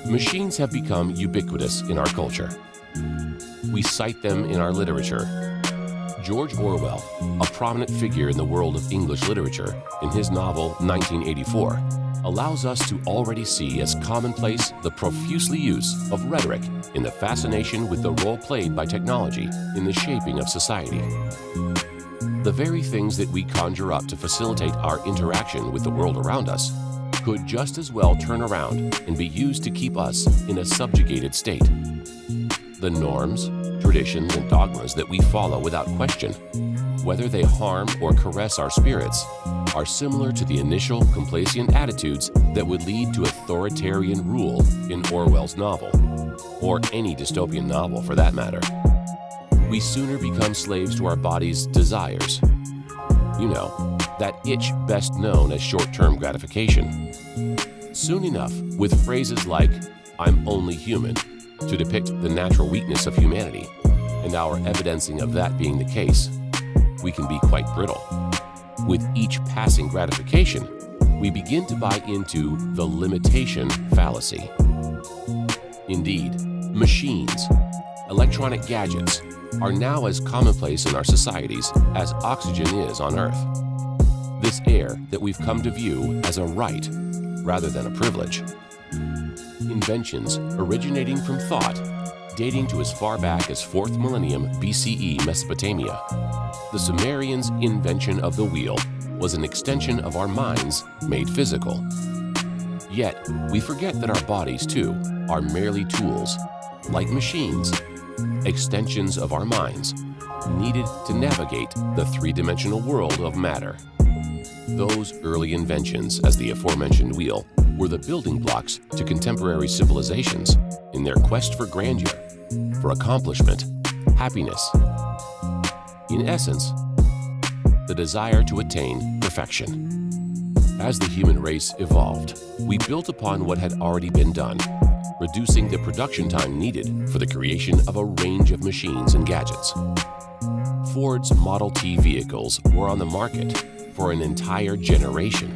Machines have become ubiquitous in our culture. We cite them in our literature. George Orwell, a prominent figure in the world of English literature, in his novel 1984, allows us to already see as commonplace the profusely use of rhetoric in the fascination with the role played by technology in the shaping of society. The very things that we conjure up to facilitate our interaction with the world around us could just as well turn around and be used to keep us in a subjugated state. The norms, traditions, and dogmas that we follow without question, whether they harm or caress our spirits, are similar to the initial complacent attitudes that would lead to authoritarian rule in Orwell's novel, or any dystopian novel for that matter. We sooner become slaves to our body's desires. You know, that itch best known as short-term gratification. Soon enough, with phrases like, "I'm only human," to depict the natural weakness of humanity, and our evidencing of that being the case, we can be quite brittle. With each passing gratification, we begin to buy into the limitation fallacy. Indeed, machines, electronic gadgets, are now as commonplace in our societies as oxygen is on Earth. This air that we've come to view as a right rather than a privilege. Inventions originating from thought, dating to as far back as 4th millennium BCE Mesopotamia. The Sumerians' invention of the wheel was an extension of our minds made physical. Yet, we forget that our bodies, too, are merely tools, like machines, extensions of our minds, needed to navigate the three-dimensional world of matter. Those early inventions, as the aforementioned wheel, were the building blocks to contemporary civilizations in their quest for grandeur, for accomplishment, happiness. In essence, the desire to attain perfection. As the human race evolved, we built upon what had already been done, reducing the production time needed for the creation of a range of machines and gadgets. Ford's Model T vehicles were on the market for an entire generation.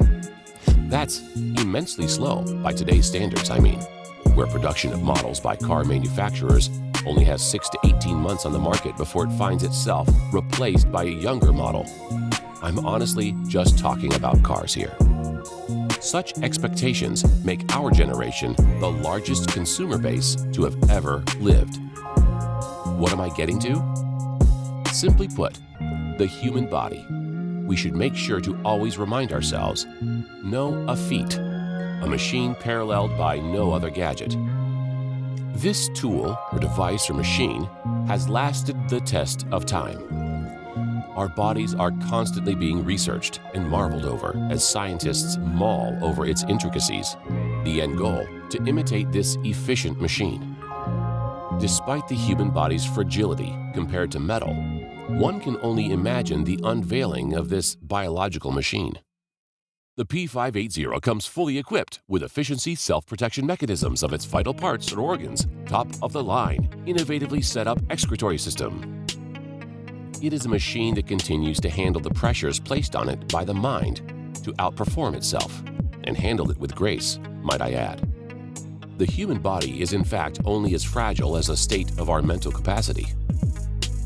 That's immensely slow by today's standards, I mean, where production of models by car manufacturers only has 6 to 18 months on the market before it finds itself replaced by a younger model. I'm honestly just talking about cars here. Such expectations make our generation the largest consumer base to have ever lived. What am I getting to? Simply put, the human body. We should make sure to always remind ourselves, no a feat, a machine paralleled by no other gadget. This tool or device or machine has lasted the test of time. Our bodies are constantly being researched and marveled over as scientists mull over its intricacies, the end goal to imitate this efficient machine. Despite the human body's fragility compared to metal, one can only imagine the unveiling of this biological machine. The P580 comes fully equipped with efficiency self-protection mechanisms of its vital parts or organs, top-of-the-line, innovatively set-up excretory system. It is a machine that continues to handle the pressures placed on it by the mind to outperform itself, and handle it with grace, might I add. The human body is in fact only as fragile as a state of our mental capacity.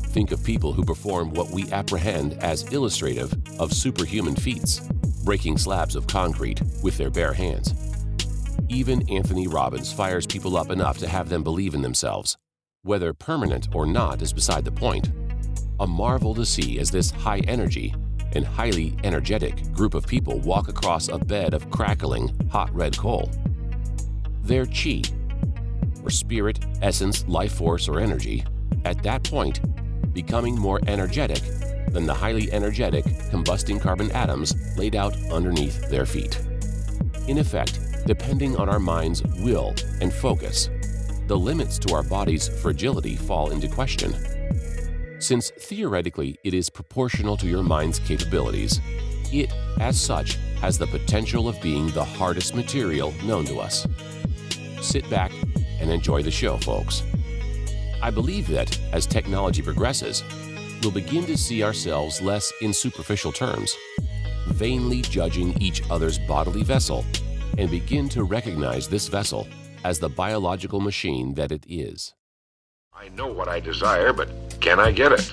Think of people who perform what we apprehend as illustrative of superhuman feats, breaking slabs of concrete with their bare hands. Even Anthony Robbins fires people up enough to have them believe in themselves. Whether permanent or not is beside the point. A marvel to see as this high-energy and highly energetic group of people walk across a bed of crackling, hot red coal. Their chi, or spirit, essence, life force, or energy, at that point, becoming more energetic than the highly energetic combusting carbon atoms laid out underneath their feet. In effect, depending on our mind's will and focus, the limits to our body's fragility fall into question. Since theoretically it is proportional to your mind's capabilities, it, as such, has the potential of being the hardest material known to us. Sit back and enjoy the show, folks. I believe that, as technology progresses, we'll begin to see ourselves less in superficial terms, vainly judging each other's bodily vessel, and begin to recognize this vessel as the biological machine that it is. I know what I desire, but can I get it?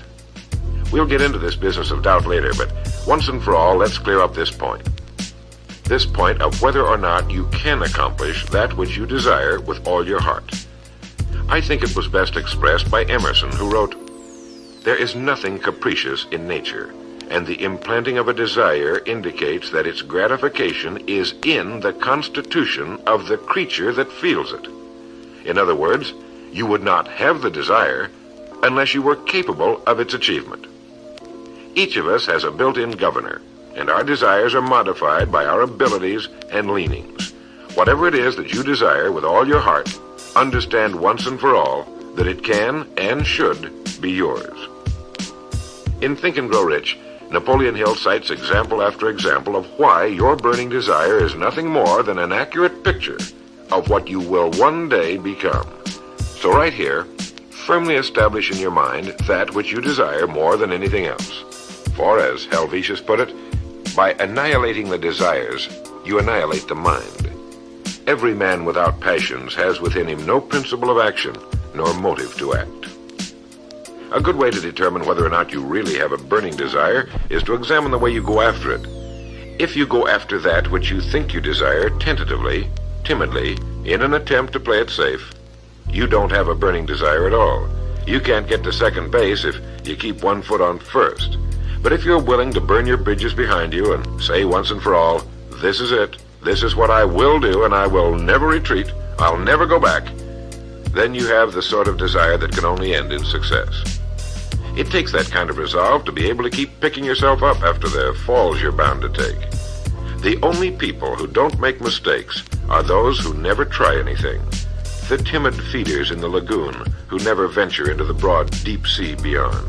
We'll get into this business of doubt later, but once and for all, let's clear up this point. This point of whether or not you can accomplish that which you desire with all your heart. I think it was best expressed by Emerson, who wrote, "There is nothing capricious in nature, and the implanting of a desire indicates that its gratification is in the constitution of the creature that feels it." In other words, you would not have the desire unless you were capable of its achievement. Each of us has a built-in governor, and our desires are modified by our abilities and leanings. Whatever it is that you desire with all your heart, understand once and for all that it can and should be yours. In Think and Grow Rich, Napoleon Hill cites example after example of why your burning desire is nothing more than an accurate picture of what you will one day become. So right here, firmly establish in your mind that which you desire more than anything else. For, as Helvetius put it, by annihilating the desires, you annihilate the mind. Every man without passions has within him no principle of action, nor motive to act. A good way to determine whether or not you really have a burning desire is to examine the way you go after it. If you go after that which you think you desire tentatively, timidly, in an attempt to play it safe, you don't have a burning desire at all. You can't get to second base if you keep one foot on first. But if you're willing to burn your bridges behind you and say once and for all, "This is it, this is what I will do, and I will never retreat, I'll never go back," then you have the sort of desire that can only end in success. It takes that kind of resolve to be able to keep picking yourself up after the falls you're bound to take. The only people who don't make mistakes are those who never try anything. The timid feeders in the lagoon who never venture into the broad deep sea beyond.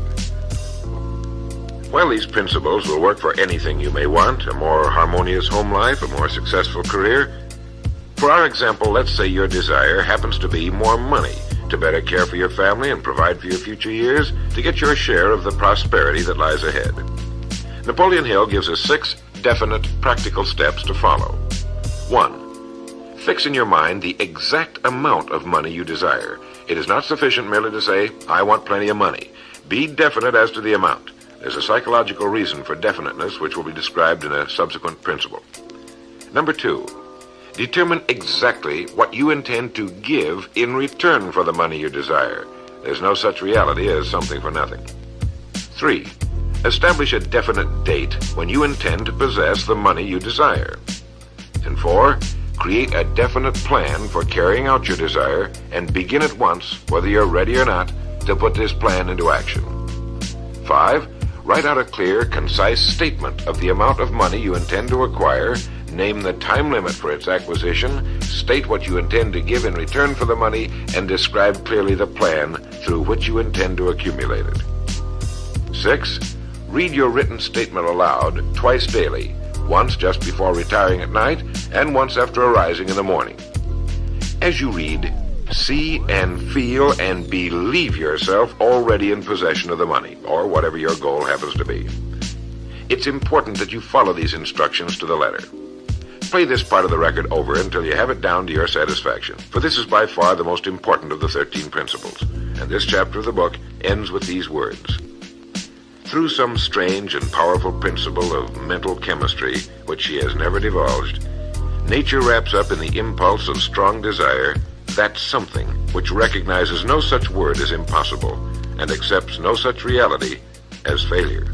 While these principles will work for anything you may want, a more harmonious home life, a more successful career, for our example, let's say your desire happens to be more money, to better care for your family and provide for your future years, to get your share of the prosperity that lies ahead. Napoleon Hill gives us 6 definite, practical steps to follow. 1. Fix in your mind the exact amount of money you desire. It is not sufficient merely to say, "I want plenty of money." Be definite as to the amount. There's a psychological reason for definiteness, which will be described in a subsequent principle. Number 2, determine exactly what you intend to give in return for the money you desire. There's no such reality as something for nothing. 3, establish a definite date when you intend to possess the money you desire. And 4, create a definite plan for carrying out your desire and begin at once, whether you're ready or not, to put this plan into action. 5, write out a clear, concise statement of the amount of money you intend to acquire, name the time limit for its acquisition, state what you intend to give in return for the money, and describe clearly the plan through which you intend to accumulate it. 6, read your written statement aloud twice daily, once just before retiring at night and once after arising in the morning. As you read, see and feel and believe yourself already in possession of the money, or whatever your goal happens to be. It's important that you follow these instructions to the letter. Play this part of the record over until you have it down to your satisfaction, for this is by far the most important of the 13 principles, and this chapter of the book ends with these words. Through some strange and powerful principle of mental chemistry, which she has never divulged, nature wraps up in the impulse of strong desire that something which recognizes no such word as impossible and accepts no such reality as failure.